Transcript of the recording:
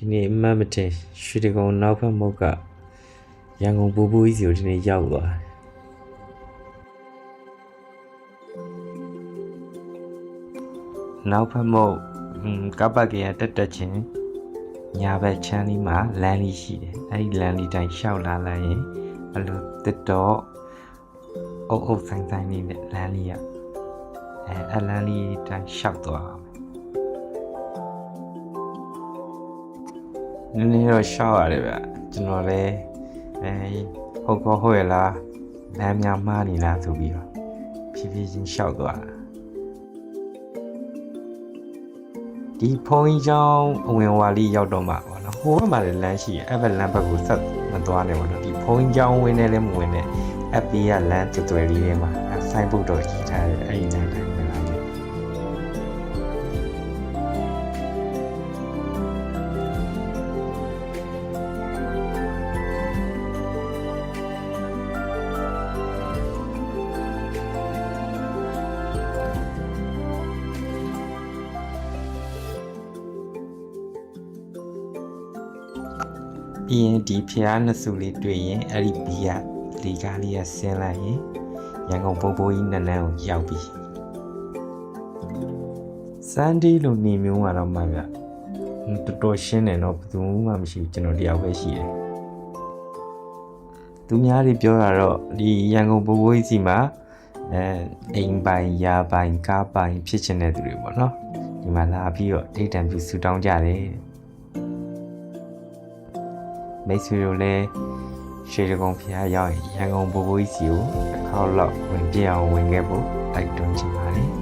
ဒီနေ့အမှတ်မတင်ရွှေတကုံနောက်ဖက်မုတ်ကရန်ကုန်ဘူဘူကြီးစီကိုဒီနေ့ရောက်သွားနောက်ဖက်မုတ်ကပ်ပတ်ကရတက်ချင်းညာဘက်ချမ်းလေးမှာလမ်းလေးရှိတယ်အဲ့ဒီလမ်းလေးတိုင်းရှောက်လာလိုက်ရင်အဲ့လိုတစ်တော့အုပ်ဆိုင်လေးနဲ့လမ်းလေးရအဲ့လမ်းလေးတိုင်းရှောက်သွားနည်းနည်းတော့ရှောက်ရတယ်ဗျကျွန်တော်လည်းဟုတ်ရလားလမ်းများမှားနေလားဆိုပြီးတော့ဖြည်းဖြည်းချင်းရှောက်သွားဒီဖုန်းကြီးကျောင်းအဝင်ဝါလေးရောက်တော့မှာပေါ့နော်ဟိုဘက်မှာလည်းလမ်းရှိအဲ့ဘက်လမ်းဘက်ကိုဆက်မသွားနဲ့ပေါ့နော်ဒီဖုန်းကြီးကျောင်းဝင်နေလဲမဝင်နဲ့အပီကလမ်းတွယ်လေးထဲမှာဆိုင်းဘုတ်တော့ကြီးထားတယ်အဲ့ဒီလမ်းတိုင်းဝင်လာတယ်ပြီးရင်ဒီဖျားနှစ်စုလေးတွေ့ရင်အဲ့ဒီဘီကလေကားလေးကဆင်းလိုက်ရင်ရန်ကုန်ဘိုးဘိုးကြီးနန်းနန်းကိုရောက်ပြီစန်ဒီလိုနေမျိုးကတော့မှဗျတော်တော်ရှင်းတယ်တော့ဘယ်သူမှမရှိဘူးကျွန်တော်တယောက်ပဲရှိတယ်သူများတွေပြောတာတော့ဒီရန်ကုန်ဘိုးဘိုးကြီးစီမှာအိမ်ပိုင်ယာပိုင်ကားပိုင်ဖြစ်ချင်တဲ့သူတွေပေါ့နော်ဒီမှာလာပြီးတော့ဒိတ်တံပြူဆူတောင်းကြတယ်မိတ်ဆွေတို့လည်းရွှေတကုံဖျားရောက်ရင်ရန်ကုန်ဘိုးဘိုးကြီးစီကိုတစ်ခေါက်လောက်ဝင်ပြအောင်ဝင်ခဲ့ဖို့တိုက်တွန်းချင်ပါတယ်